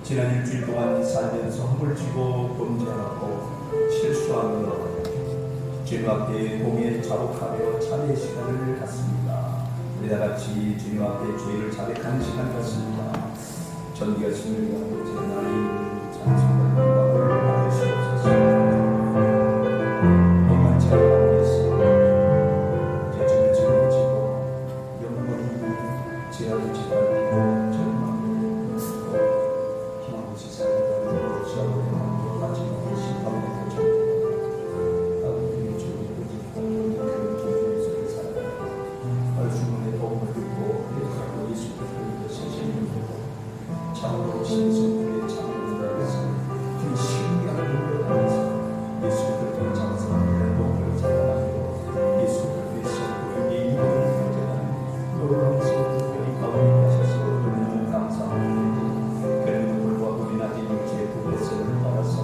지난 일주일 동안 살면서 허물 쥐고 범죄하고 실수하는 것 주님 앞에 공에 자복하며 참회의 시간을 갖습니다. 우리 다같이 주님 앞에 죄를 자백하는 시간 갖습니다. 전기가 신령이 아버지 하나님 찬송과 영광을 받으시옵소서. 만만치 않은 가운데서 이제 주를 짊어지고 영원히 죄악을 짓밟고 절망을 희망 없이 살아가는 시험을 행하고 마지막에 심판을 거쳐옵니다. 아버지 주님의 그 기쁨 속에 살아가고 얼주문의 도움을 듣고 회개하고 예수 그리스도의 신실을 믿고 참으로 신성의 참으로 나아가서 그 신기한 능력을 통해서 예수 그리스도의 장사를 도움을 자랑하고 예수 그리스도의 성도에게 이름을 경쟁하는 놀라운 성도들이 가운데 하셔서 너무 감사합니다. 그런 불과 우리 낮은 육체의 부패성을 따라서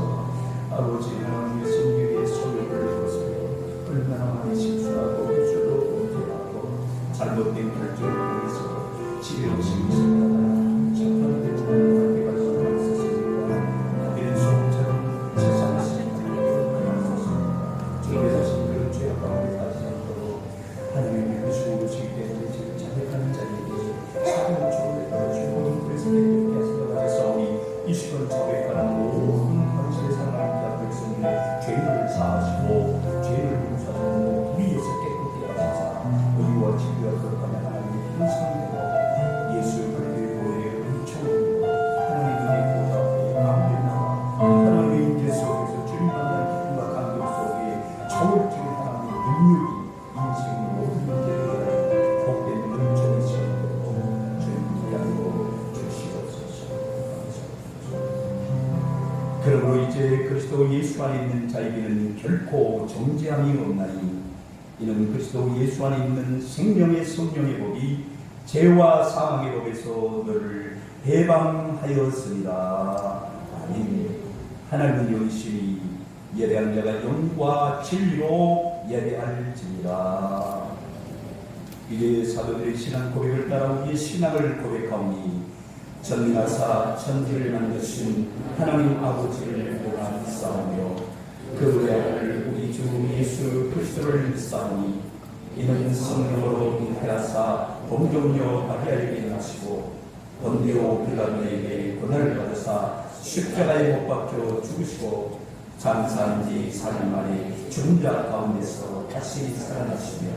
아버지 하나님의 성령의 소유를 입었으며 얼마나 많이 실수하고 죄로 범죄하고 잘못된 결정을 통해서 지혜 없이 있습니다. 그러므로 이제 그리스도 예수 안에 있는 자에게는 결코 정죄함이 없나니 이는 그리스도 예수 안에 있는 생명의 성령의 법이 죄와 사망의 법에서 너를 해방하였습니다. 아멘. 하나님의 영이시니 예배하는 자가 영과 진리로 예배할지니라. 이제 사도들의 신앙 고백을 따라 우리의 신앙을 고백하오니 전능하사 천지를 만드신 하나님 아버지를 믿사오며 그 외아들 우리 주 예수 그리스도를 믿사오니 이는 성령으로 잉태하사 범종녀 마리아에게 나시고 본디오 빌라도에게 고난을 받으사 십자가에 못 박혀 죽으시고 장사한 지 4일 만에 죽은 자 가운데서 다시 살아나시며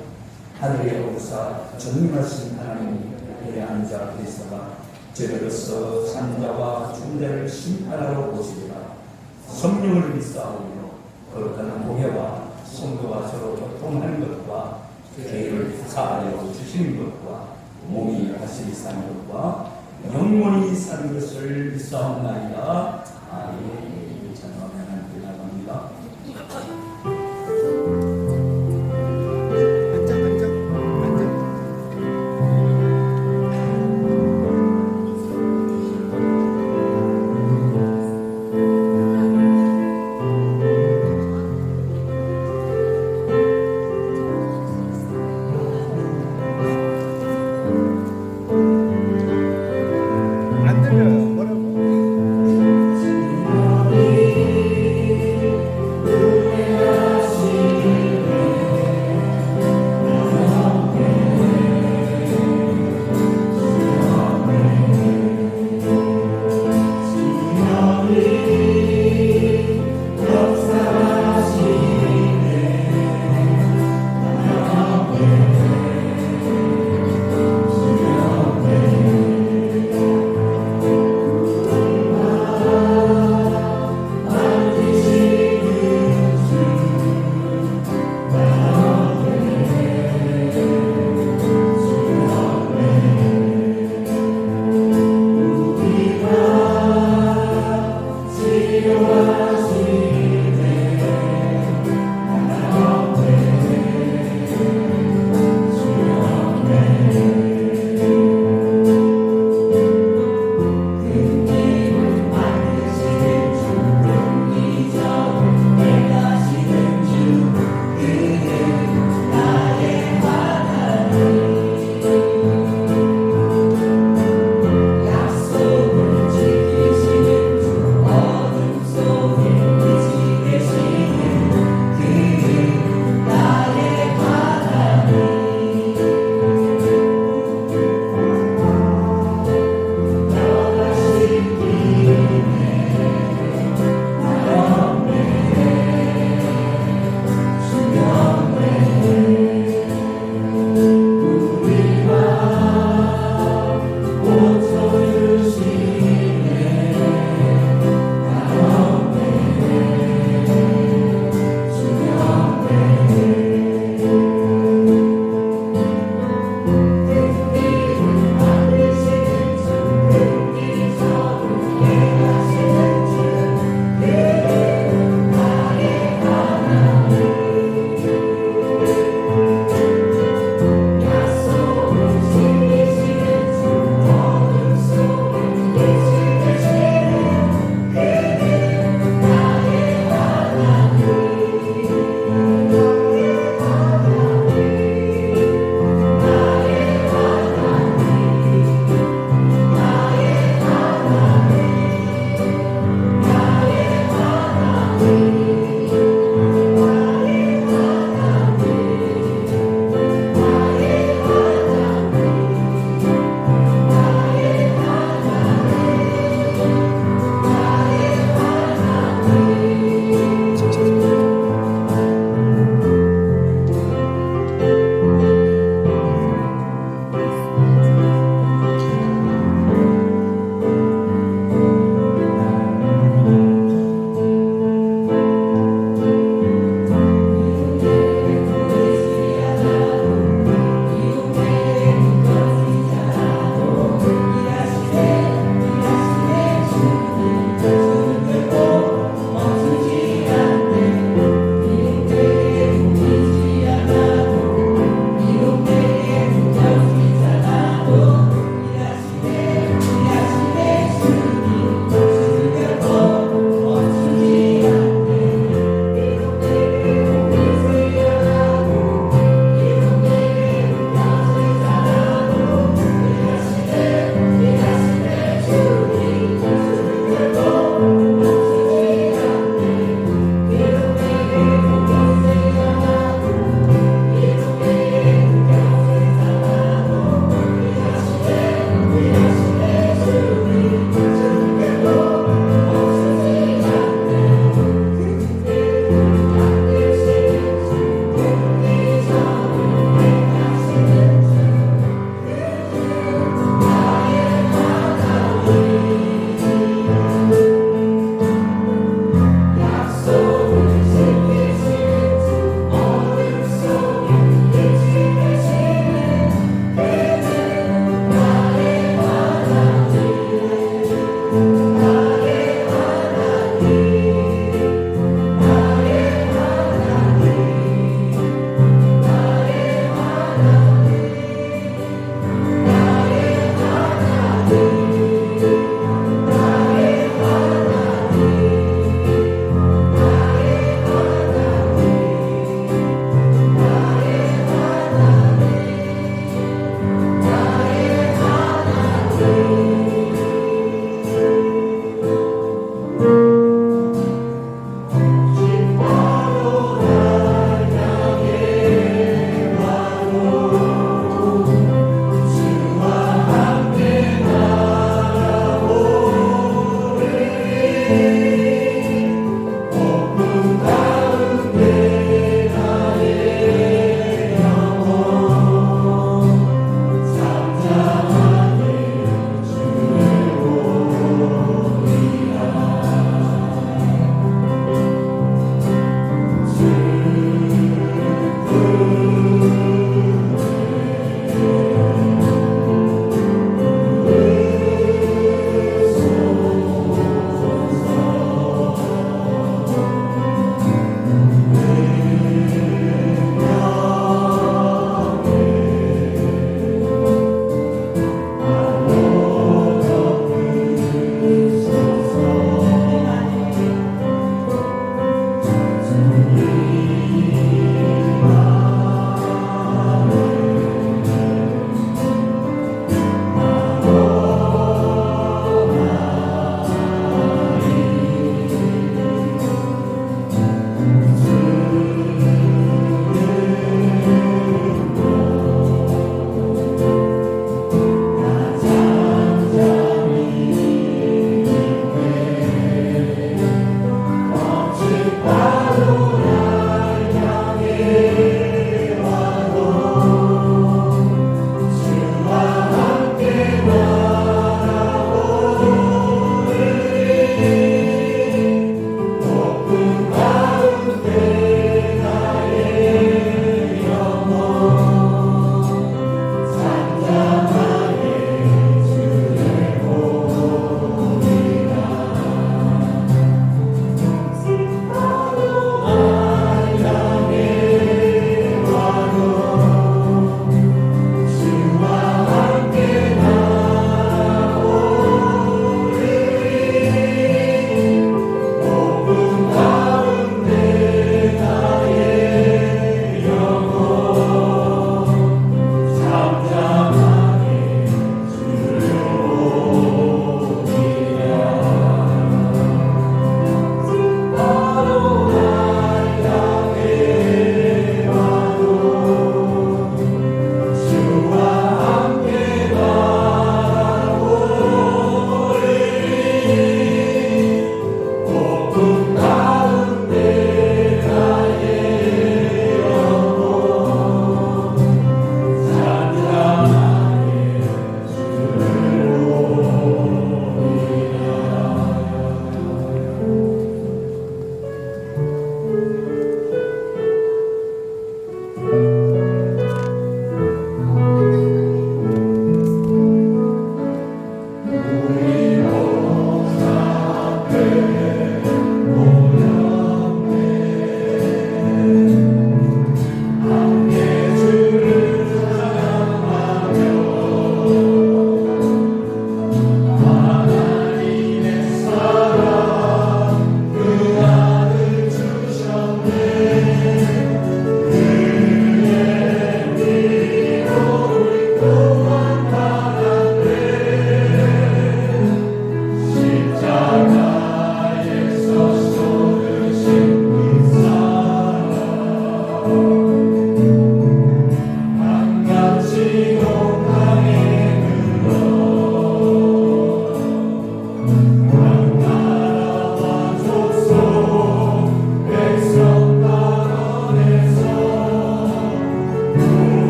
하늘에 오르사 전능하신 하나님이 그에 앉아 계시다가 저리로서 산자와 죽은 자를 심판하러 오시리라. 성령을 믿사오며 거룩한 공회와 성도가 서로 교통하는 것과 죄를 사하여 주시는 것과 몸이 다시 사는 것과 영원히 사는 것을 믿사옵나이다. 아멘. 찬양하면 나갑니다.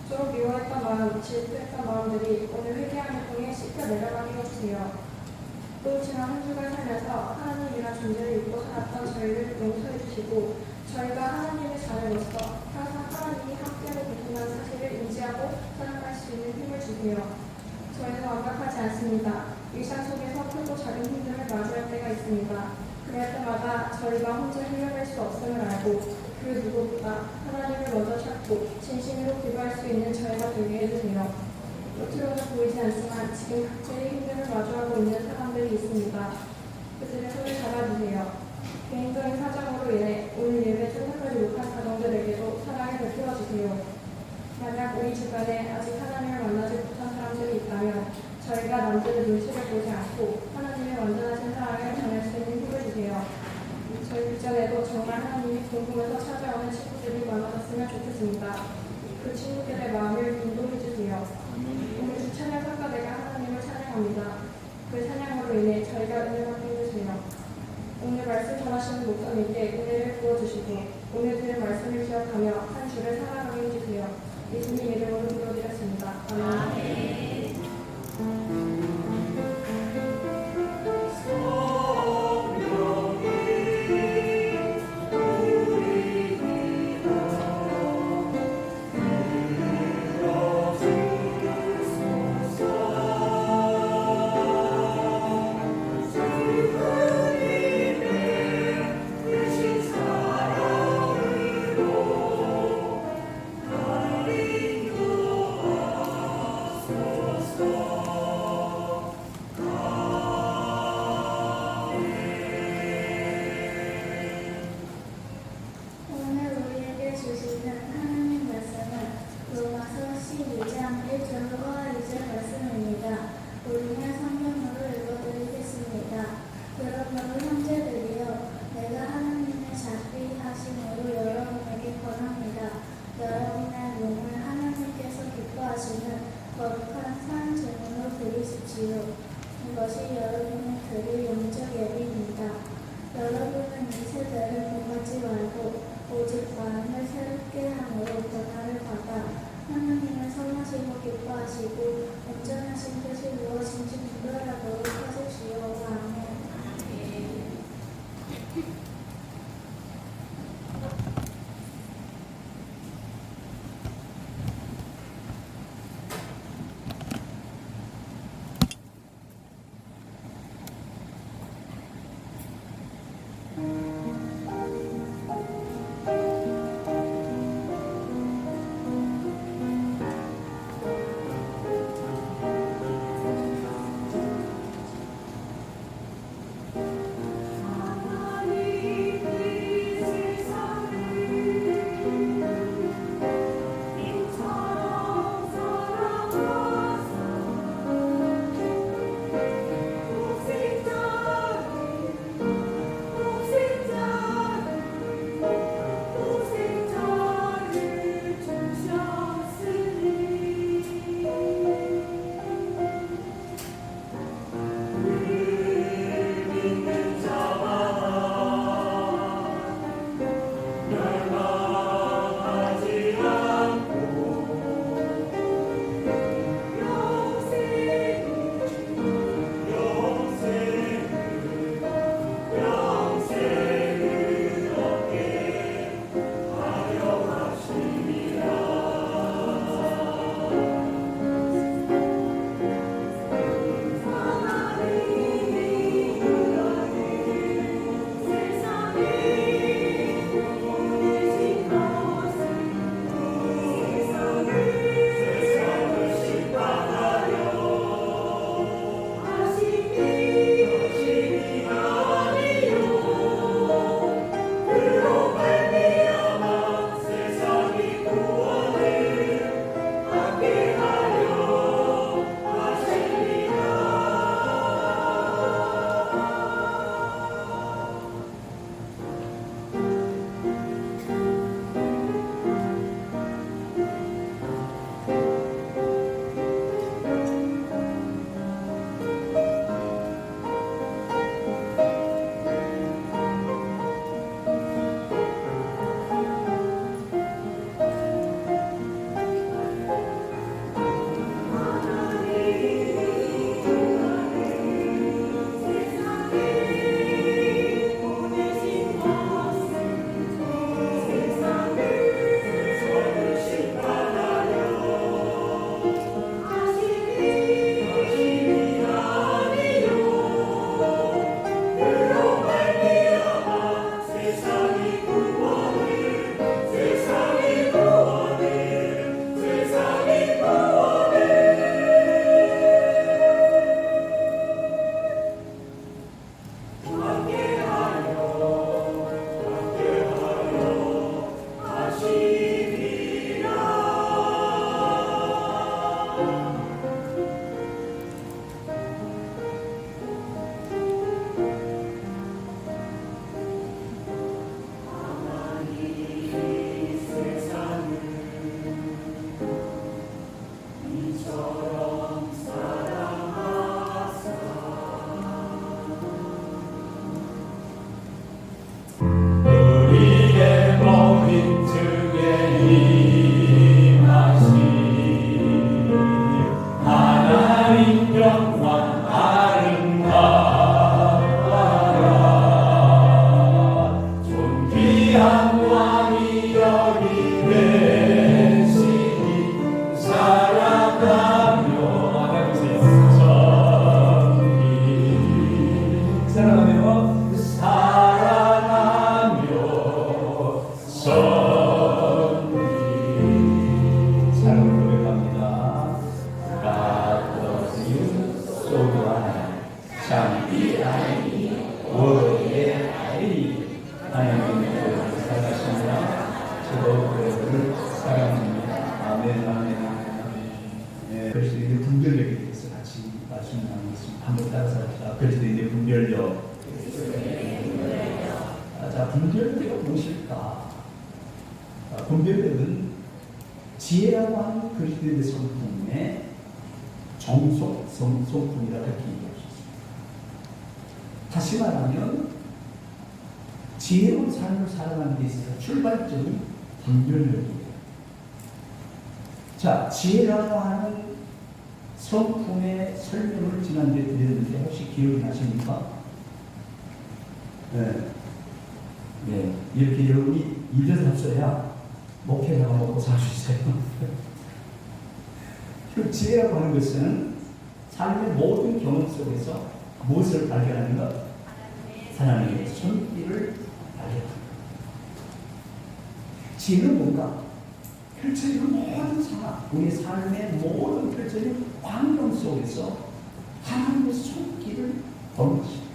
좀 미워했던 마음, 질투했던 마음들이 오늘 회개함을 통해 씻겨 내려가게 해주세요. 또 지난 한 주간 살면서 하나님이란 존재를 잊고 살았던 저희를 용서해 주시고 저희가 하나님의 자녀로서 항상 하나님이 함께하고 계신다는 사실을 인지하고 살아갈 수 있는 힘을 주세요. 저희는 완벽하지 않습니다. 일상 속에서 크고 작은 힘듦을 맞이할 때가 있습니다. 그럴 때마다 저희가 혼자 해결할 수 없음을 알고 그 누구보다 하나님을 먼저 찾고 진심으로 기도할 수 있는 저희가 되게 해주세요. 겉으로는 보이지 않지만 지금 각자의 힘듦을 마주하고 있는 사람들이 있습니다. 그들의 손을 잡아주세요. 개인적인 사정으로 인해 오늘 예배 참석하지 못한 가정들에게도 사랑을 베풀어주세요. 만약 우리 주변에 아직 하나님을 만나지 못한 사람들이 있다면 저희가 남들의 눈치를 보지 않고 하나님의 완전하신 사랑을 전할 수 있는 힘을 주세요. 저희 주변에도 정말 하나님이 궁금해서 찾아오는 친구들이 많아졌으면 좋겠습니다. 그 친구들의 마음을 인도해 주세요. 오늘 주 찬양 성가대가 하나님을 찬양합니다. 그 찬양으로 인해 저희가 은혜 받게 해주세요. 오늘 말씀 전하시는 목사님께 은혜를 부어주시고 오늘 들은 말씀을 기억하며 한 주를 살아가게 해주세요. 예수님 이름으로 기도드렸습니다. 아멘. 이것이 여러분의 드릴 영적 예비입니다. 여러분은 이 세대를 본받지 말고 오직 마음을 새롭게 함으로 변화를 받아 하나님을 선하시고 기뻐하시고 온전하신 뜻이 무엇인지 분별하도록 하십시오. 아멘. 분별력에 대해서 같이 말씀을 나누겠습니다. 한번 따라서 합시다. 그리스도인의 분별력. 자, 분별력이 무엇일까? 분별력은 지혜라고 하는 그리스도인의 성품의 정속성품이라 그렇게 얘기할 수 있습니다. 다시 말하면 지혜로운 삶을 살아가는 데 있어서 출발점이 분별력이에요. 자, 지혜라고 하는 성품의 설명을 지난주에 드렸는데 혹시 기억이 나십니까? 네. 이렇게 여러분이 일을 합쳐야 목회자가 먹고 살 수 있어요. 그 지혜라고 하는 것은 삶의 모든 경험 속에서 무엇을 발견하는 것? 하나님의 손길을 발견합니다. 지혜는 뭔가? 펼쳐지는 모든 상황, 우리 삶의 모든 펼쳐지는 환경 속에서 하나님의 손길을 보는 것입니다.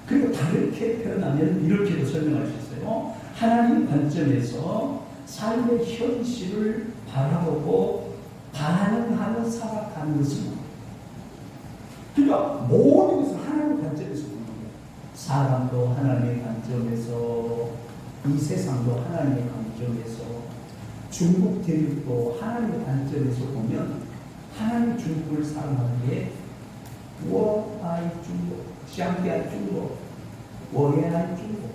그리고 다르게 표현하면 이렇게도 설명할 수 있어요. 하나님 관점에서 삶의 현실을 바라보고 반응하며 살아가는 것입니다. 그러니까 모든 것을 하나님 관점에서 보는 거예요. 사람도 하나님의 관점에서, 이 세상도 하나님의 관점에서, 중국 대륙도 하나님의 관점에서 보면 하나님 중국을 사랑하기에 워아이 중국, 샹디아 중국, 워해안 중국,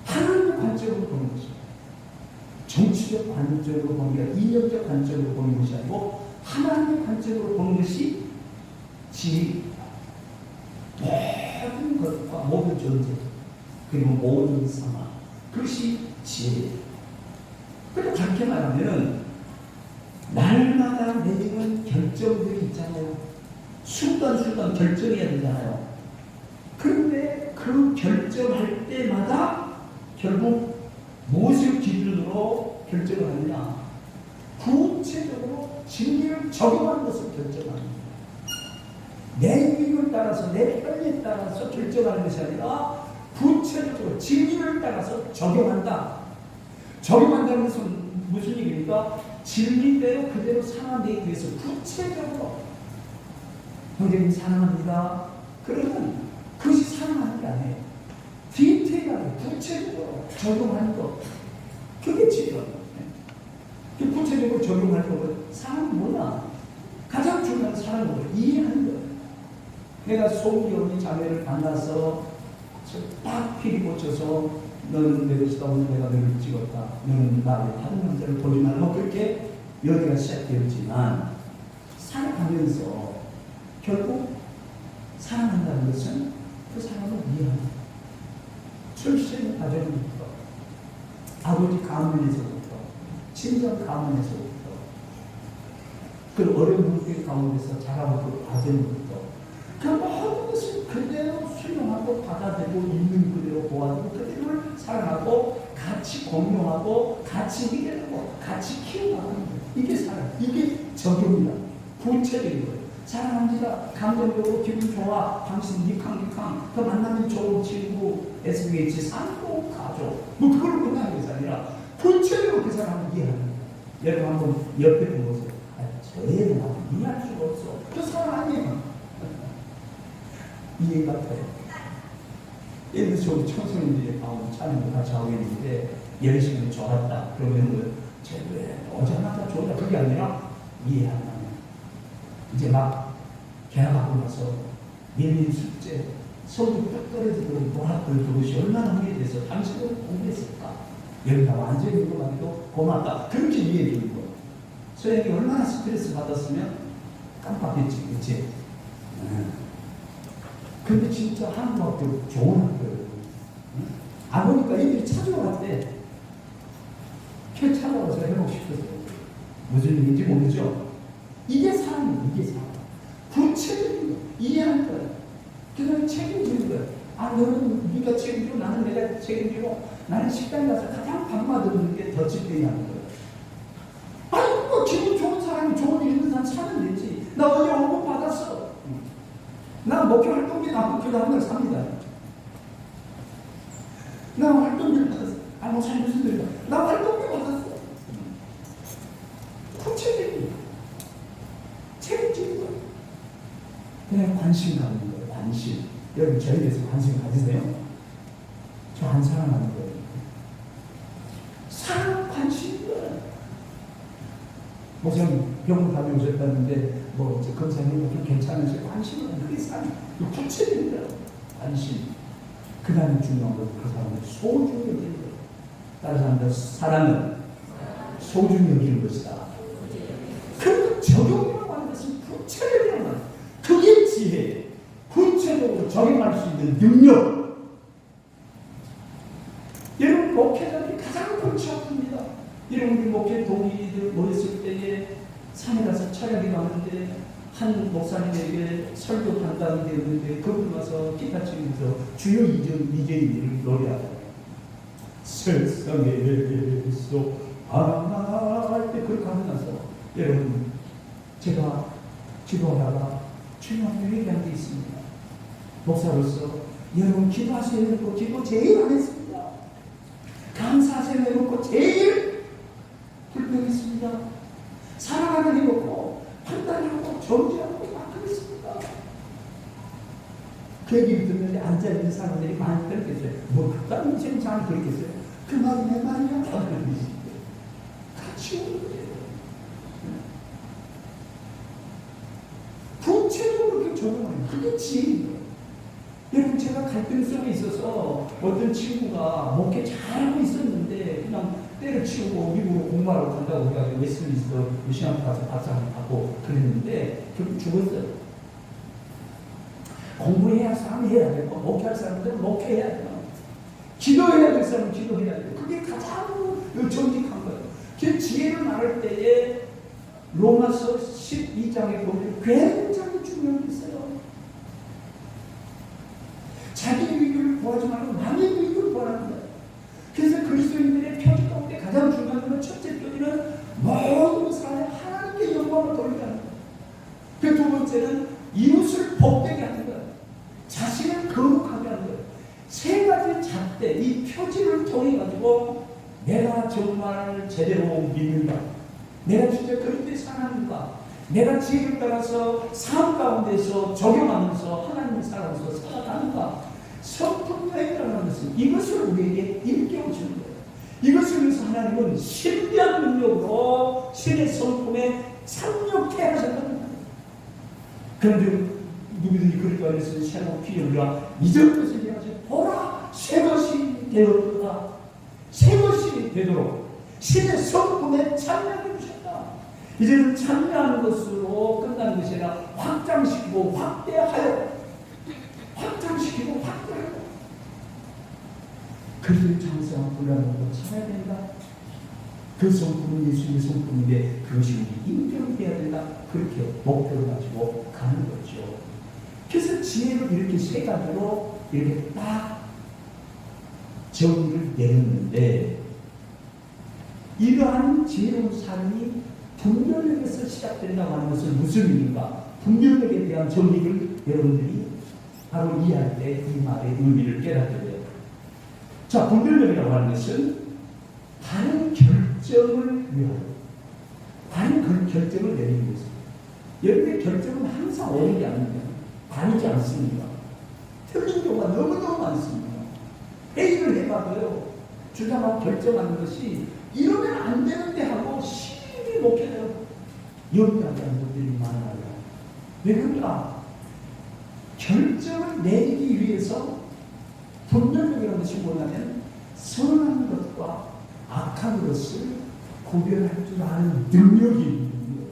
하나님의 관점으로 보는 것입니다. 정치적 관점으로 보는 게 아니라 이념적 관점으로 보는 것이 아니고 하나님의 관점으로 보는 것이 모든 것과 모든 존재 그리고 모든 상황, 그것이 지혜예요. 그리고 그렇게 말하면 날마다 내리는 결정들이 있잖아요. 순간순간 결정해야 되잖아요. 그런데 그 결정할 때마다 결국 무엇을 기준으로 결정을 하느냐? 구체적으로 진리를 적용하는 것을 결정합니다. 내 이익을 따라서, 내 편에 따라서 결정하는 것이 아니라 구체적으로 진리를 따라서 적용한다. 적용한다는 것은 무슨 얘기입니까? 진리대로 그대로 살아내기 위해서 구체적으로 형제님 사랑합니다. 그러면 그것이 사랑하는 게 아니에요. 디테일하게 구체적으로 적용하는 것. 그게 지혜예요. 구체적으로 적용하는 것은 사람이 뭐냐? 가장 중요한 사람을 이해하는 거예요. 내가 송기영이 자매를 만나서 딱 피리 꽂혀서 너는 내가 쓰다 오늘 내가 너를 찍었다. 너는 나를 다른 남자를 보지 말고 그렇게 여기가 시작되었지만 살아가면서 결국 사랑한다는 것은 그 사람을 이해하는 출생 과정부터 아버지 가문에서부터 친정 가문에서부터 그 어려운 문제 가운데서 자라온 그 과정부터 그 모든 것을 그대로 수용하고 받아들이고 있는 그대로 보아주고 그대로 사랑하고 같이 공유하고 같이 이겨내고 같이 키워가는 거예요. 이게 사랑, 이게 적용이다. 구체적인 거예요. 사랑합니다. 감정적으로 기분 좋아. 당신 니캉니캉. 그 만나면 좋은 친구, SBH, 산고, 가족. 뭐 그걸 끝나는 것이 아니라 구체적으로 그 사람을 이해하는 거예요. 여러분 한번 옆에 보세요. 저 애는 나도 이해할 수가 없어. 그 사람 아니에요. 이해가 돼요. 예를 들어서 우리 청소년들이 찬양도 같이 하고 있는데 열심히 좋았다. 그러면 쟤왜 오자마자 좋다. 그게 아니라 이해하는 거예요. 이제 막 개학하고 나서 밀린 숙제, 속이 뚝 떨어지고 노랗고 그것이 얼마나 흥미돼서 당신은 공부했을까? 여기가 완전히 공부하기도 고맙다. 그렇게 이해해 주는 거예요. 소영이 얼마나 스트레스 받았으면 깜빡했지, 그치? 근데 진짜 한국 학교 좋은 학교예요. 안 보니까 애들이 찾으러 갔대. 걔 찾아와서 회복시켰어요. 무슨 일인지 모르죠? 이게 사람이에요, 이게 사람. 구체적인 거, 이해하는 거예요. 그 다음에 책임지는 거예요. 아, 너는 네가 책임지고 나는 내가 책임지고 나는 식당 가서 가장 밥 맛없는 게 더치페이 하는 거예요. 아니, 뭐 기분 좋은 사람이 좋은 일 있는 사람 사면 되지. 나 어제 월급 받았어. 나 목표 활동비 나 목표 다른 걸 삽니다. 나 활동비를 받았어. 아, 뭐 잘 무슨 소리야. 나 활동비 받았어. 여러분 저에 대해서 관심 가지세요? 저 안 사랑하는 거예요. 사랑 관심이야. 목사님 병원 다녀오셨다는데 뭐 이제 검사님 좀 괜찮으세요? 관심은 그게 사랑. 구체적이다. 관심. 그 다음에 중요한 건 그 사람을 소중히 여기는 거예요. 다른 사람들 사랑은 소중히 여기는 것이다. 그 적용이라고 하는 것은 구체적이라는 말. 그게 지혜. 구체적으로 적용할 수 있는 능력. 여러분 목회자들이 가장 골치 아픕니다. 여러분 우리 목회 동기들 모였을 때에 산에 가서 철학이 가는데 한 목사님에게 설교 판단이 되었는데 그분 와서 기타 치면서 주요 이재인을 노래하더라고요. 세상에서 할 때 그렇게 하고 나서 여러분 제가 기도하다가 주님한테 회개한 게 있습니다. 목사로서 여러분 기도하세요 해놓고 기도 제일 안 했습니다. 감사하세요 해놓고 제일 불평했습니다. 사랑하는 해놓고 판단하고 정지하고 막 그랬습니다. 그 얘기를 듣는데 앉아있는 사람들이 많이 그랬겠어요. 뭐 그딴 생각을 그랬겠어요. 그 말이 내 말이야. 다 그랬어요. 같이 오는 거예요. 구체적으로 그렇게 적용하는 그게 지혜인 거예요. 여러분 제가 갈등 속에 있어서 어떤 친구가 목회 잘하고 있었는데 그냥 때려치우고 미국으로 공부하러 간다고 해가지고 웨스트민스터 미시간 가서 박사를 받고 그랬는데 결국 죽었어요. 공부해야 할 사람이 해야 되고 목회할 사람들은 목회해야 돼요. 기도해야 될 사람은 기도해야 돼요. 그게 가장 정직한 거예요. 그 지혜를 말할 때에 로마서 12장에 보면 굉장히 중요한 게 있어요. 자기 의견을 구하지 말고 남의 의견을 구하는 거예요. 그래서 그리스도인들의 표지 가운데 가장 중요한 건 첫째 표지는 모든 사람에 하나님께 영광을 돌리게 하는 거예요. 그 두 번째는 이웃을 복되게 하는 거예요. 자신을 거룩하게 하는 거예요. 세 가지 잣대, 이 표지를 통해 가지고 내가 정말 제대로 믿는다. 내가 진짜 그렇게 사는가. 내가 지혜를 따라서 삶 가운데서 적용하면서 하나님을 살아가면서 살아가는가. 성품자이라는 것은 이것을 우리에게 일깨워주는 거예요. 이것을 위해서 하나님은 신비한 능력으로 신의 성품에 참여케 하셨다는 거예요. 그런데 누구든지 그럴 안에서 새로 피우리라 이전 것을 얘기하지 보라 새 것이 되었다. 새 것이 되도록 신의 성품에 참여해 주셨다. 이제는 참여하는 것으로 끝나는 것이 아니라 확장시키고 확대하여 확장시키고 확대하고 그리스도의 장성한 분량으로 참아야 된다. 그 성품은 예수님의 성품인데 그것이 우리 인격되어야 된다. 그렇게 목표를 가지고 가는 거죠. 그래서 지혜를 이렇게 세 가지로 이렇게 딱 정의를 내렸는데 이러한 지혜로운 삶이 분별력에서 시작된다고 하는 것은 무슨 의미인가? 분별력에 대한 정의를 여러분들이 바로 이해할 때 이 말의 의미를 깨닫게 돼요. 자, 분별력이라고 하는 것은 바른 결정을 위하여 바른 결정을 내리는 것입니다. 여러분의 결정은 항상 옳은 게 아닙니다. 바르지 않습니다. 틀린 경우가 너무너무 많습니다. 회의를 해봐도요. 주장하고 결정하는 것이 이러면 안 되는데 하고 심히 목회자로 연기하지 않는 분들이 많아요. 왜 그런가? 결정을 내리기 위해서 분별력이라는 것이 뭐냐면 선한 것과 악한 것을 구별할 줄 아는 능력이 있는 거예요.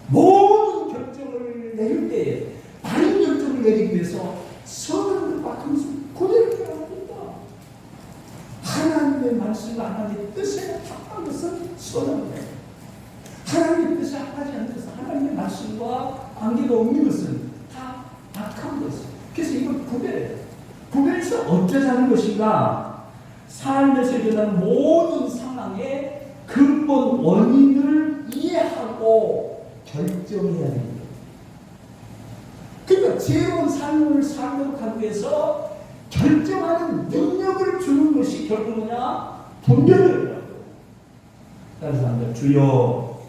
모든 결정을 내릴 때에 바른 결정을 내리기 위해서 선한 것과 악한 것을 구별할 줄 알아야 된다. 하나님의 말씀과 하나님의 뜻에 합한 것은 선한 거예요. 하나님의 뜻에 합하지 않는 것은 하나님의 말씀과 관계가 없는 것은 다 악한 것이에요. 그래서 이걸 구별해요. 구별해서 어쩌자는 것인가? 삶에서 일어나는 모든 상황의 근본 원인을 이해하고 결정해야 됩니다. 그러니까 지혜로운 삶을 살도록 하기 위해서 결정하는 능력을 주는 것이 결국 뭐냐? 분별력이라고. 다른 사람들 주여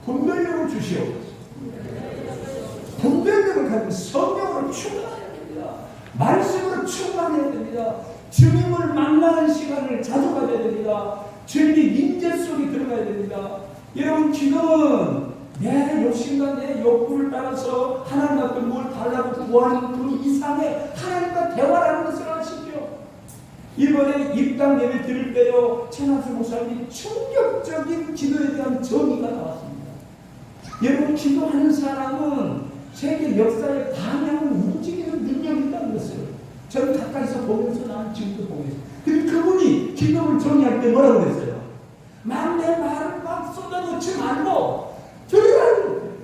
분별력을 주시오. 분별력을 가지고 성령으로 충만해야 됩니다. 말씀으로 충만해야 됩니다. 주님을 만나는 시간을 자주 가져야 됩니다. 주님의 임재 속에 들어가야 됩니다. 여러분, 기도는 내 욕심과 내 욕구를 따라서 하나님 앞에 뭘 달라고 구하는 그 이상의 하나님과 대화라는 것을 아시죠? 이번에 입당 예배 드릴 때요, 최남수 목사님이 충격적인 기도에 대한 정의가 나왔습니다. 여러분, 기도하는 사람은 세계 역사의 방향을 움직이는 능력이 있다는 것을 저는 가까이서 보면서, 나는 지금도 보고 있어요. 근데 그분이 기도를 정의할 때 뭐라고 그랬어요? 막 내 말을 막 쏟아놓지 말고 들으라는 거예요.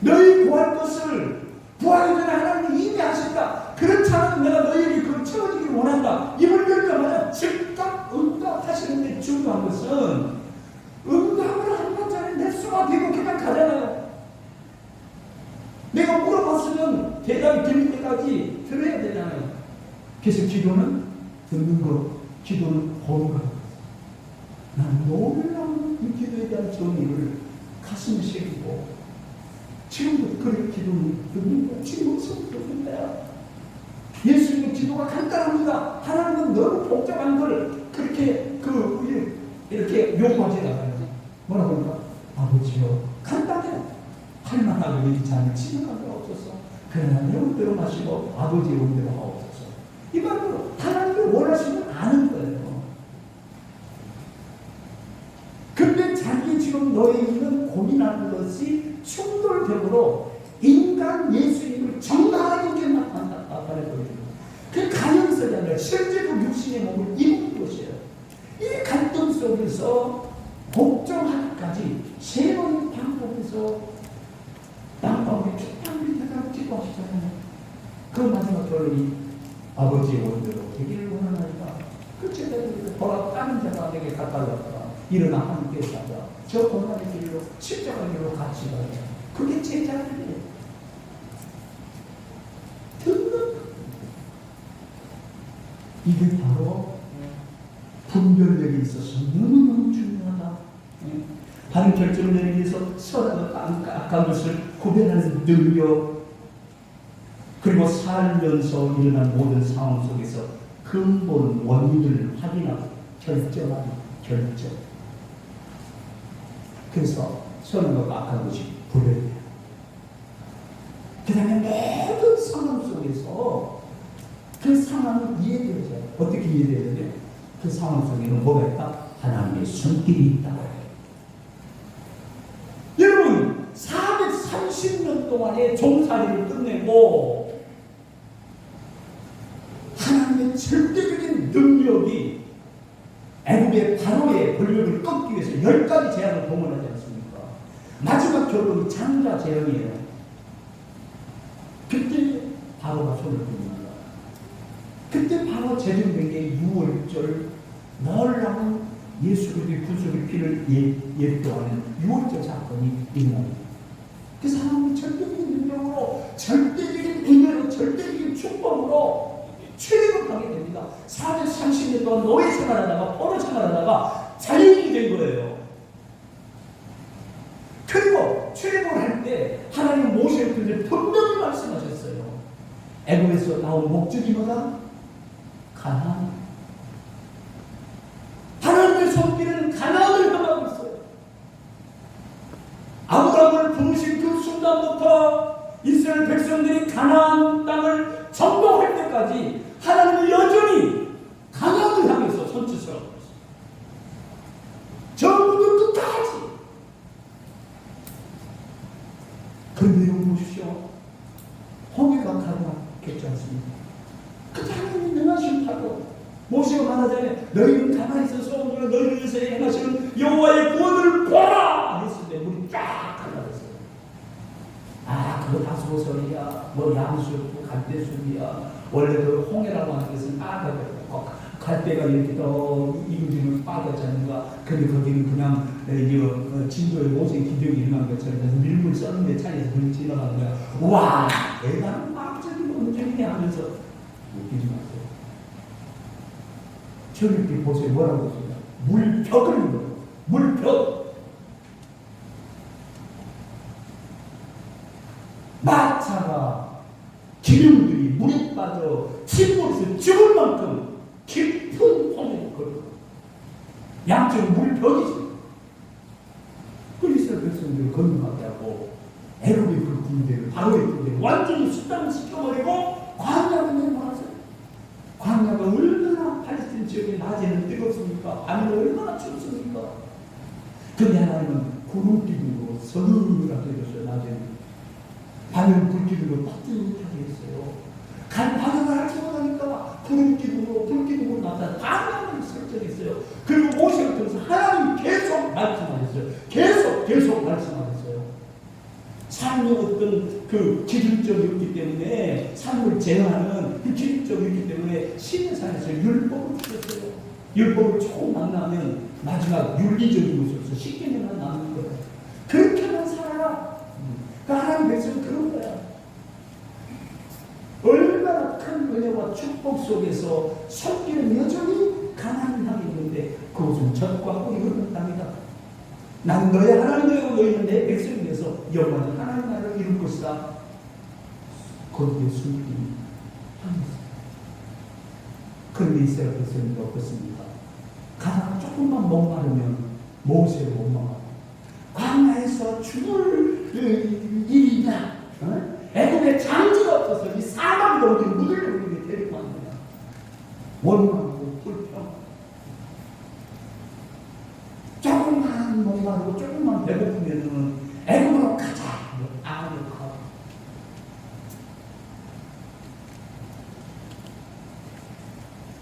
너희 구할 것을 구하기 전에 하나님이 이미 하셨다. 그렇지 않으면 내가 너희에게 그걸 채워주기를 원한다. 입을 열자마자 즉각 응답하시는데, 중요한 것은 응답을 하는 전에 내 수가 되고 그냥 가잖아요. 내가 물어봤으면 대답이 들릴 때까지 들어야 되잖아요. 그래서 기도는 듣는 것, 기도는 보는 것. 난 놀라운 이 기도에 대한 정의를 가슴에 새기고, 지금부터 그렇게 기도는 듣는 거야. 지금부터 듣는 거야. 예수님의 기도가 간단합니다. 하나님은 너무 복잡한 걸 그렇게 이렇게 요구하지 않아요. 뭐라고 할까? 아버지요, 간단해요. 할만하고 여기지 않은 지나가게 없어서, 그러나 내 은혜로 마시고 아버지의 은혜로 하옵소서. 이 말로 하나님을 원하시면 아는 거예요. 근데 자기 지금 너희는 고민하는 것이 충돌적으로 인간 예수님을 정당하게 나타내버리는 거예요. 그 가능성이 아니라 실제로 육신의 몸을 입은 것이에요. 이 갈등 속에서 복종하기까지 세 번의 방법에서 양방울이 쭉방울이 되다가 기도하시잖아요. 그 마지막 결론이 아버지의 원대로 되기를 원하나이다. 그 제자들이 보라, 다른 자가 내게 가까이왔다. 일어나 함께 사자. 저 고난의 길로, 십자가의 길로 같이 가자. 그게 제자들이에요. 듣는 이게 바로 분별력이 있어서 너무너무 중요하다. 바른 결정을 내리기 위해서 선하고 악한 것을 구별하는 능력, 그리고 살면서 일어난 모든 상황 속에서 근본 원인을 확인하고 결정하는 결정. 그래서 선하고 악한 것이 구별돼요. 그 다음에 모든 상황 속에서 그 상황을 이해되죠. 어떻게 이해되는데, 그 상황 속에는 뭐가 있다? 하나님의 손길이 있다. 여러분, 430년 동안의 종살이를 끝내고 하나님의 절대적인 능력이 애굽의 바로의 권력을 꺾기 위해서 10가지 제안을 동원하지 않습니까? 마지막 결론이 장자 재앙이에요. 그때 바로가 손을 듭니다. 그때 바로 제정된 게 6월절, 놀라운 예수 그리스도의 구속의 피를 예표하는 6월절 사건이 일어납니다. 그 사람이 절대적인 능력으로, 절대적인 은혜로, 절대적인 축복으로 출애굽을 하게 됩니다. 430년 동안 노예 생활하다가, 포로 생활하다가 자유인이 된 거예요. 그리고 출애굽을 할 때 하나님 모세를 통해 분명히 말씀하셨어요. 애굽에서 나온 목적이 뭐다? 가나안. 하나님의 손길은 가나안을 향하고 있어요. 아브라함을 부르신 그 순간부터 이스라엘 백성들이 가나안 땅을 정복할 때까지 하나님은 여전히 가나안을 향해서 손짓을 하고 있어요. 전부터 끝까지. 그런데 여기 보십시오. 홍해가 가득했지 않습니까? 그때 하나님이 능하신 파도, 모세가 말하자면 너희는 가만히 있어서 너희를 위해서 행하시는 여호와의 구원을 보라 했을 때 물이 쫙 갈라졌어요. 아, 그거 다 소설이야. 뭐 양수였고 갈대숲이야. 원래 그 홍해라고 하는 것은 갈대가 이렇게 더 이루어지면 빠졌지 않는가. 근데 거기는 그냥 진도에 모세의 기적이 일어난 것처럼 밀물 썰는데 차에서 물이 지나가는 거야. 와, 대단한 막적인 움직임이 하면서 웃기지 마세요. 저렇게 보세요. 뭐라고 했습니까? 물벽을 물벽. 기름들이 물에 빠져 침몰에서 죽을 만큼 깊은 홍해를 걸고 양쪽으로 물이 벽이지. 그 이스라엘 백성들을 건너가게 하고 애굽의 그 군대를 바로의 군대를 완전히 수단시켜버리고 광야로 내려가서 광야가 얼마나 팔레스틴 지역의 낮에는 뜨겁습니까? 밤에는 얼마나 춥습니까? 근데 하나님은 구름 기둥으로 서늘하게 해줬어요. 낮에는 밤에는 불기둥으로 따뜻하게 했어요. 바다가 알지 못하니까 구름 기둥으로 불기둥으로 나타나 방향을 설정했어요. 그리고 모세를 통해서 하나님이 계속 말씀하셨어요. 계속 말씀하셨어요. 삶의 어떤 그 기준점이 있기 때문에 삶을 제어하는 그 기준점이 있기 때문에 시내산에서 율법을 주셨어요. 율법을 조금 만나면 마지막 윤리적인 모습에서 10개년만 남는 거예요. 그렇게만 살아라. 그러니까 하나님 백성은 그런 거야. 얼마나 큰 은혜와 축복 속에서 손길은 여전히 가난을 하고 있는데 그것은 젖과 꿀이 흐르는 땅이다. 나는 너의 하나님 되고 너희는 내 백성이 되어서 영원히 하나님 나라를 이룰 것이다. 거기에 숨긴 하나님. 그런데 이스라엘 백성이 어떻습니까? 가다가 조금만 목마르면 모세를 원망하고 광야에서 죽을 일이냐? 애굽에 장지가 없어서 이 사막으로 우리 물을 우리에게 데리고 왔느냐? 원망하고 불평. 조금만 목마르고 조금만 배고프면은 애굽으로 가자. 아무렇고.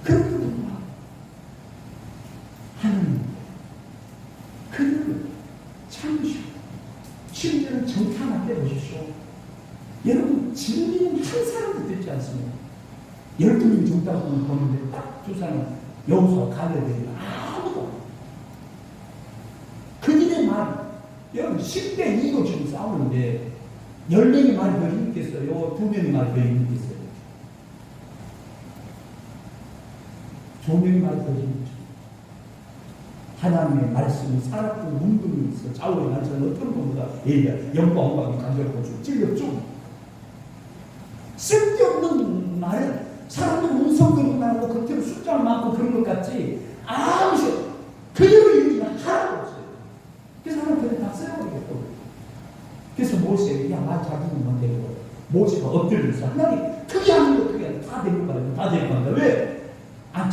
그렇구나. 하나님 그들을 참으시고 심지어는 정탐할 때 보십시오. 여러분 진리는 한 사람도 듣지 않습니다. 12명 정탐꾼을 보는데 딱 두 사람 여호수아 갈렙이 아무도 그들의 말 여러분 10대 2로 지금 싸우는데 10명이 말이 더 힘있겠어요? 2명이 말이 더 힘있겠어요? 2명이 말이 더 힘있죠. 하나님의 말씀이 살았고 문둥이 있어 좌우의 난처는 어떤 것보다 얘가 영과 홍박이 간절하고 찔렸죠. 쓸데없는 말은 사람들 운성들만 하고 겉으로 숫자를 많고 그런 것 같지 아무 시 그대로 의미가 하나도 없어요. 그래서 하나님 그들 다 쓸어버리겠다고. 그래서 모세에게 말 자기는 뭔데 모세가 엎드려서 하나님 크게 하는 거 크게 하는 다 데리고 가요. 다 데리고 간다. 왜?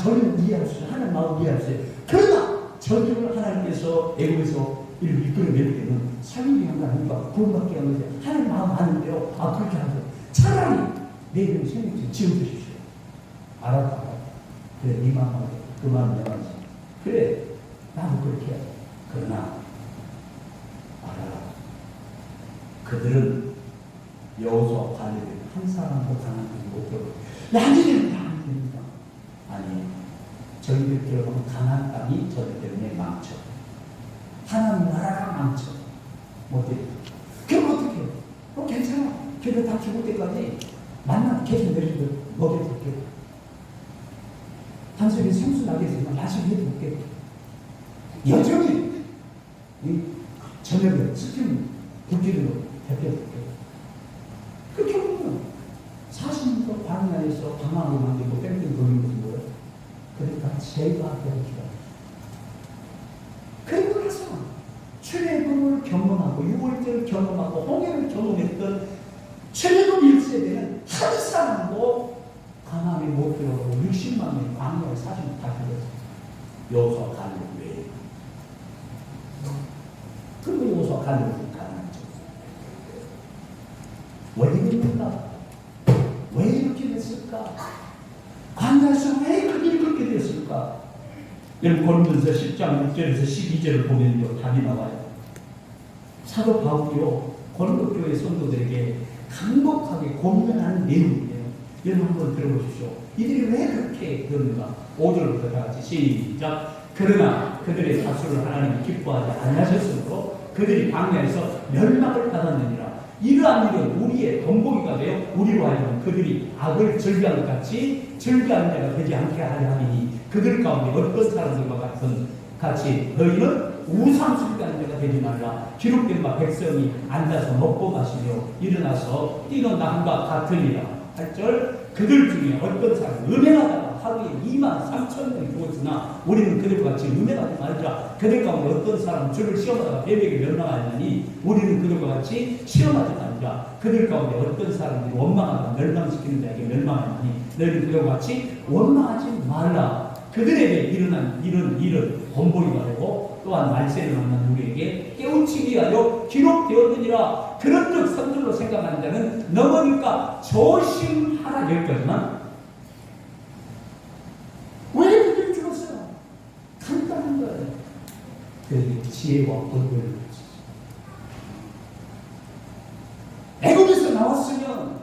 저는 이해할 수 있어요. 하나님 마음 이해할 수 있어요. 그러나 저들을 하나님께서 애굽에서 이렇게 이끌어낼 때는 살리기 한 거 아닌가 구원받게 한 거지. 하나님 마음 아는데요. 그렇게 하죠. 차라리 내 이름 생명체 지어주십시오. 알았다. 그래 네 마음하게 그 마음 내가 하지. 그래 나도 그렇게 해. 그러나 알아라. 그들은 여호수아 갈렙을 한 사람도 강한하지 못하고 나중에는 다 안 됩니다. 아니 저희들 들어가면 가나안 땅이 저희 때문에 망쳐. 하나님 나라가 망쳐. 못해. 그럼 어떻게 해요? 괜찮아. 걔들 다 죽을 때까지 만나 계속 내리고 먹여줄게. 단순히 생수 나게 해서 나중에 해볼게. 여전히 저녁에 스팀 불기로 데펴볼게. 그 결국은 40년 광야에서 방황을 만들고 뺑뺑 돌리는 것이 뭐예요? 그러니까 제거하게 해주라. 그리고 나서 출애굽을 경험하고 6월절을 경험하고 홍해를 경험했던 출애굽 1세대는 한 사람도 가나안에 못 들어가고 60만 명이 광야에 사시면 다 죽었어요. 여호수아 갈렙 외에. 그리고 여호수아 갈렙은 가나안에 졌어요. 왜 이랬을까? 왜 이렇게 됐을까? 광야에서 왜 그 일이 그렇게 됐을까? 여러분 고린도전서 10장 6절에서 12절을 보면 답이 나와요. 사도 바울이요 고린도 교회 성도들에게 강력하게 고민하는 내용이에요. 여러분 한번 들어보십시오. 이들이 왜 그렇게 그러는가? 5절부터 다 같이 시작. 그러나 그들의 자수를 하나님이 기뻐하지 않으셨으므로 그들이 광야에서 멸망을 받았느니라. 이러한 일은 우리의 덤보기가 되어 우리로 하여금 그들이 악을 즐겨한 것 같이 즐겨하는 자가 되지 않게 하려 하니 그들 가운데 어떤 사람들과 같이 너희는 우상 숭배하는 자가 되지 말라. 기록된 바 백성이 앉아서 먹고 마시며 일어나서 뛰는 남과 같으니라. 8절 그들 중에 어떤 사람은 음행하다가 하루에 23,000명이 죽었으나 우리는 그들과 같이 음행하지 말자. 그들 가운데 어떤 사람은 주를 시험하다가 뱀에게 멸망하였나니 우리는 그들과 같이 시험하지 말자. 그들 가운데 어떤 사람이 원망하다가 멸망시키는 자에게 멸망하였나니 너희는 그들과 같이 원망하지 말라. 그들에게 일어난 이런 일은 본보기가 되고 또한 말세를 만난 우리에게 깨우치기 위하여 기록되었느니라. 그런즉 선줄로 생각하는 자는 넘어니까 조심하라. 여기까지만. 왜 그들이 죽었어요? 간단한 거예요. 그들의 지혜와 본보기를 애굽에서 나왔으면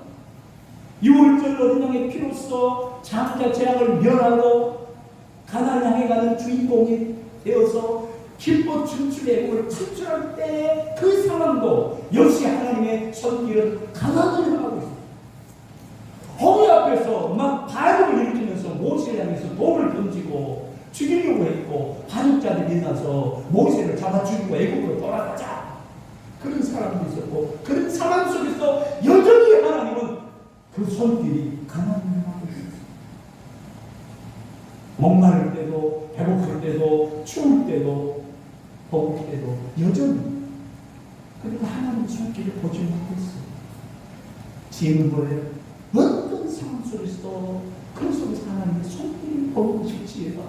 6월절 어린 양의 피로써 장자 재앙을 멸하고 가나안 향해 가는 주인공이 되어서 기뻐 춤추는 애국을 춤추할 때 그 상황도 역시 하나님의 손길은 가나안을 향하고 있습니다. 홍해 앞에서 막 바람을 일으키면서 모세를 향해서 돌을 던지고 죽이려고 했고 반역자들이 나서 모세를 잡아 죽이고 애국으로 돌아가자. 그런 사람도 있었고 그런 상황 속에서 여전히 하나님은 그 손길이 가나안을 향하고 있습니다. 목마를 때도 배고플 때도 추울 때도 더울 때도 여전히 그리고 하나님의 손길을 보지 못했어요. 지혜는 뭐예요? 어떤 상황 속에서도 그 속에서 하나님의 손길을 보는 것이 지혜가.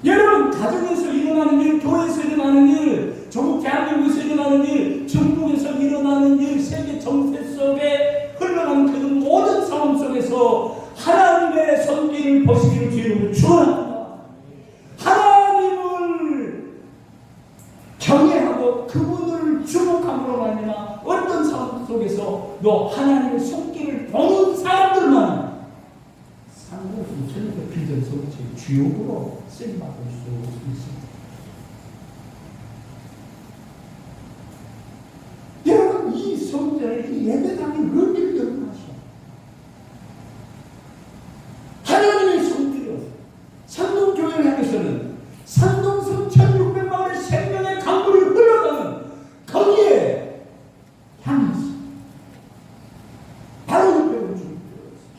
여러분 가정에서 일어나는 일, 교회에서 일어나는 일, 조국 대한민국에서 일어나는 일, 중국에서 일어나는 일, 세계 정세 속에 흘러가는 그 모든 상황 속에서 하나님의 손길을 보시기를 주님으로 축원합니다. 하나님을 경외하고 그분을 주목함으로 말미암아 어떤 상황 속에서도 하나님의 손길을 보는 사람들만 상고수 전혀 비전 성취의 주역으로 쓰임받을 수 있습니다. 여러분 이 성전의 이 예배당의 의미를 여러분하시오. 하나님의 손길이요. 산동교회를 향해서는 산동성 1600마을의 생명의 강물이 흘러가는 거기에 향이 있습니다. 바로 이 뼈를 주는 뼈였습니다.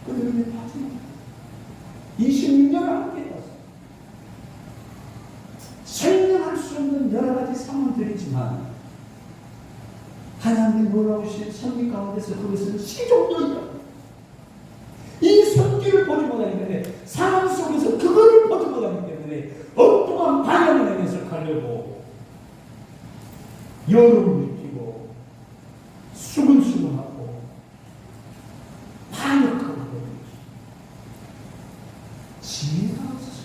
그들은 마지막 26년을 함께 했습니다. 설명할 수 없는 여러 가지 상황들이지만 하나님의 놀라우신 섭리 가운데서 그것은 시종교이다. 이 손길을 보지 못하기 때문에 상황 속에서 그거를 보지 못하기 때문에 엉뚱한 방향을 해석하려고 여름을 느끼고 수근수근하고 반역하고 그러는 것입니다. 지혜가 없어서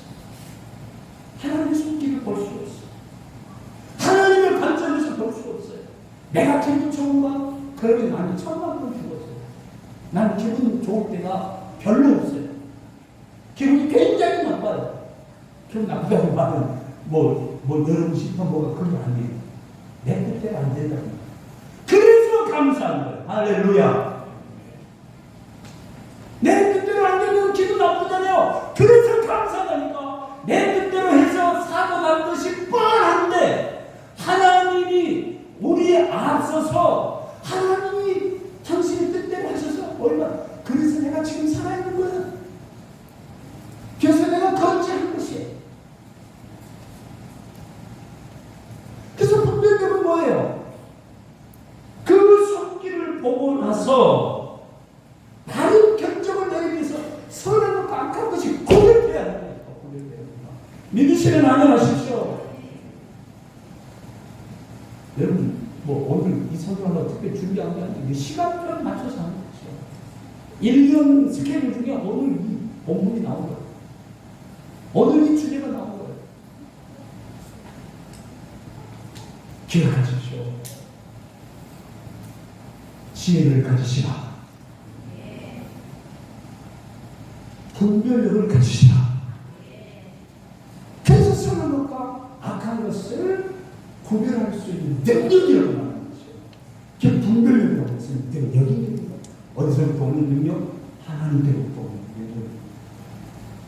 하나님의 손길을 볼 수 없어요. 하나님의 관점에서 볼 수 없어요. 내가 기분 좋은가? 그러면 나는 천만 번 죽었어요. 난 기분 좋을 때가 별로 없어요. 기분이 굉장히 나빠요. 기분 나쁘다고 말은 너무 싶어 뭐가 그런 거 아니에요. 내 뜻대로 안 된다고. 그래서 감사한 거예요. 할렐루야. 내 뜻대로 안 되면 기분 나쁘잖아요. 그래서 감사하다니까. 내 뜻대로 해서 사고 난 것이 뻔한데 하나님이 우리에 앞서서 하나님이 당신의 뜻대로 하셔서 얼마나 그래서 내가 지금 살아있는 거야. 그래서 내가 건지한 것이에요. 그래서 분별력은 뭐예요? 그 손길을 보고 나서 바른 결정을 내리기 위해서 선하고 악한 것이 구별돼야 합니다. 믿으시면 아멘하십시오. 여러분 오늘 이 설교를 특별히 준비한 게 아니고 시간표를 맞춰서 하는 거죠. 1년 스케줄 중에 오늘 이 본문이 나온 거예요. 오늘 이 주제가 나온 거예요. 기억하십시오. 지혜를 가지시라. 분별력을 가지시라. 그래서 선한 것과 악한 것을 구별할 수 있는 능력이라고 말하는 거죠. 그 분별력이라고 했어요. 능력입니다. 어디서부터 오는 능력? 하나님께로부터 오는 능력.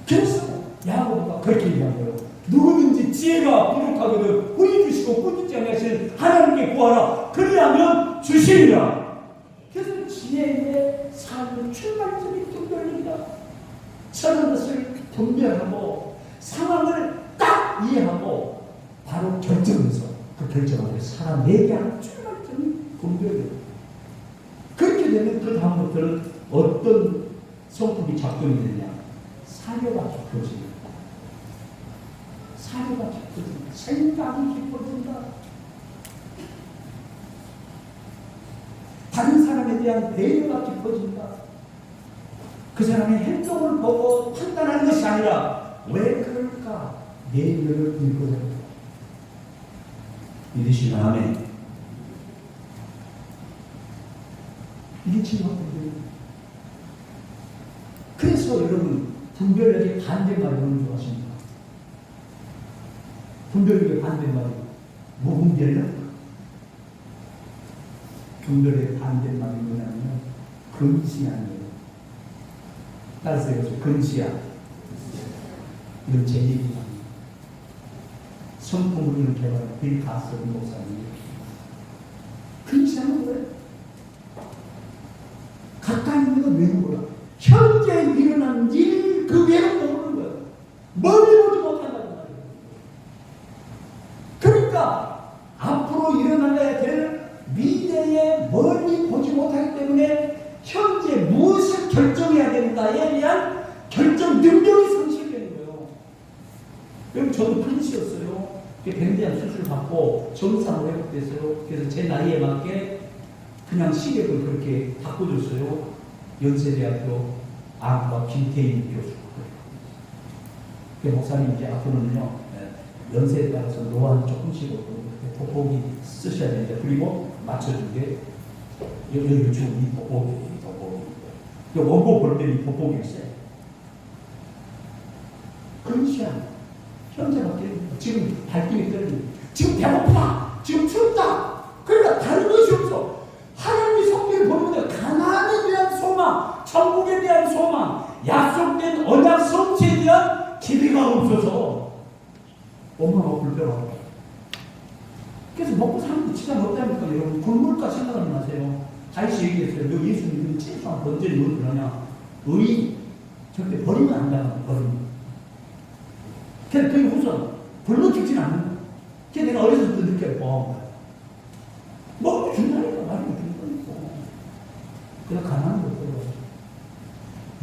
그래서 야고보가 그렇게 얘기한 거예요. 누구든지 지혜가 부족하거든 후히 주시고 꾸짖지 아니하시는 하나님께 구하라. 그리하면 주시리라. 그래서 지혜의 저런 것을 분별하고 상황을 딱 이해하고 바로 결정해서 그 결정을 살아내게 하는 출발점이 분별이에요. 그렇게 되면 그 다음부터는 어떤 성품이 작동이 되냐? 사료가 깊어집니다. 사료가 깊어집니다. 생각이 깊어진다. 다른 사람에 대한 배려가 깊어진다. 그 사람의 행동을 보고 판단하는 것이 아니라 왜 그럴까? 내면을 읽어야 믿으시면 아멘. 이게 진화분별이에요. 그래서 여러분 분별력의 반대말이 너무 좋아하십니까? 분별력의 반대말이 무분별력? 분별의 반대말이 뭐냐면 근시안이에요. 따라서 여기서 근시안. 이건 제 얘기입니다. 성품을 개발한 빌 가스는 목사님. 근시안은 뭐예요? 가까이 있는 건 외는 거야. 현재 일어난 일 그 외는 모르는 거야. 멀리 보지 못한다는 말이에요. 그러니까 앞으로 일어나야 될 미래에 멀리 보지 못하기 때문에 현재 무엇을 결정해야 되는가에 대한 결정 능력이 상실되는 거예요. 여러분 저도 근시였어요. 밴드암 수술 받고 정상으로 회복됐어요. 그래서 제 나이에 맞게 그냥 시력을 그렇게 바꿔줬어요. 연세대학교 암과 김태인 교수. 그 목사님 이제 앞으로는요 연세에 따라서 노안 조금씩 돋보기 쓰셔야 되는데 그리고 맞춰준 게 여기 지금 이 돋보기 원고 볼 때 이 돋보기 있어요. 근시안 현재밖에 지금 발길이 떨리고 지금 배고파 지금 춥다 그러니까 다른 것이 없어. 하나님의 성경을 보면 가나안에 대한 소망, 천국에 대한 소망, 약속된 언약 성취에 대한 기대가 없어서 엄마가 불편하고 그래서 먹고 사는 게 지장 없다니까. 여러분 굶을까 생각하지 마세요. 다시 얘기했어요. 너 예수님이 최소한 번제를 뭘 그러냐. 의리 절대 버리면 안 된다. 버리면 그래서 그게 우선 굶어 죽진 않는 거야. 그래서 내가 어렸을 때 느껴요. 먹고 준다니까 말이면 준다니까. 그래서 가난한 거예요.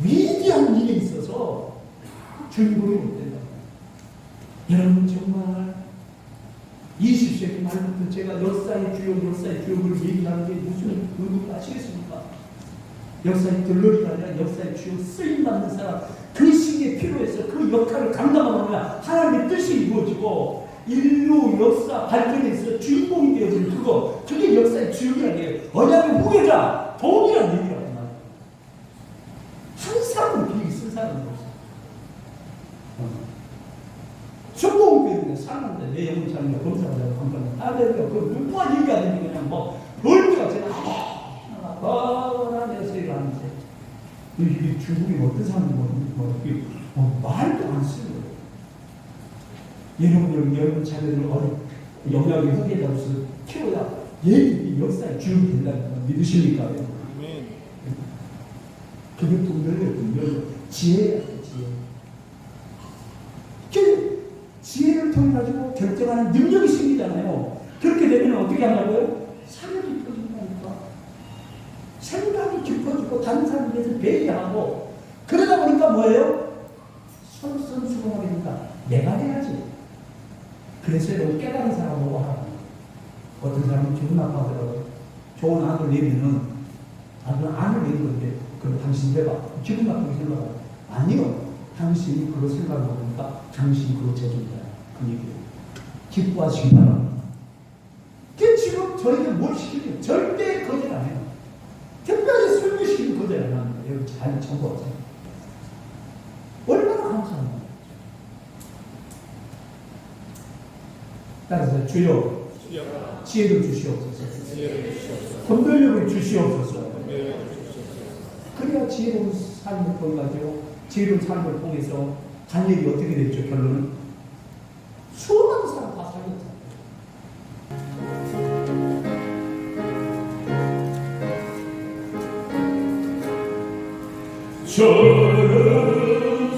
위대한 일에 있어서 주인공이 못 된다. 여러분 정말 20세기 말부터 제가 역사의 주역을 얘기하는 게 무슨 의미인지 아시겠습니까? 역사의 들러리가 아니라 역사의 주역 쓰임받는 사람, 그 시기에 필요해서 그 역할을 감당하면 하나님의 뜻이 이루어지고 인류 역사 발전에 있어 주인공이 되어지는 그게 역사의 주역이라는 게 언약의 후계자, 도움이라는 얘기라고 말이에요. 한 사람은 비행기 쓴 사람은 없어. 성공교육에 사는데 내 영혼 자녀가 검사하자고 한번 따르니까 그 누가 얘기하는 게 그냥 뭐 벌기가 제가 뻔한 내세를 하는데 이게 중국이 어떤 사람이 말도 안 쓰는 거예요. 여러분 자녀들을 영역의 후계자로서 키워야 얘들이 역사의 주역이 된다니까. 믿으십니까? 그게 분별력 지혜야. 지혜를 통해 가지고 결정하는 능력이 생기잖아요. 그렇게 되면 어떻게 한다고요? 사랑이 깊어진다니까. 생각이 깊어지고 다른 사람에 대해서 배려하고 그러다 보니까 뭐예요? 솔선수범하게 된다. 내가 해야지. 그래서 여러분 깨달은 사람 보고 하라. 어떤 사람은 기분 나빠하더라고요. 좋은 아들 내면은 아들 내는 건데 그럼 당신 해봐. 기분 나쁘게 생각하고 아니요. 당신이 그거 생각해보니까 당신이 그거 제조자야. 그 얘기예요. 기뻐하시기 바랍니다. 지금 저에게 뭘 시키면 절대 거절 안 해요. 특별히 설교시키면 거절 안 합니다. 여러분 잘 청구하세요. 얼마나 감사합니다. 따라서 주여 지혜를 주시옵소서. 분별력을 주시옵소서. 그래야 지혜로운 삶을 통해가지고 지혜로운 삶을 통해서 단일이 어떻게 됐죠? 결론은 수많은 사람 다 살렸다. 저는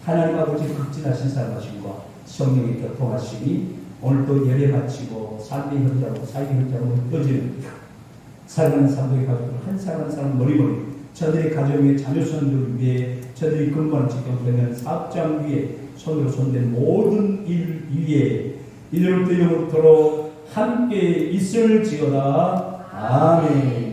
하나님 아버지 극진하신 사랑하심과 성령의 교통하심이 오늘도 예배 마치고 삶의 현장으로 삶의 현장으로 펴지는 사랑하는 사람들의 가족들 한 사람 한 사람 머리머리 저들의 가정의 자녀손들 위에 저들이 근무하는 직경되는 사업장 위에 손으로 손댄 모든 일 위에 이제부터 영원토록 함께 있을지어다. 아멘.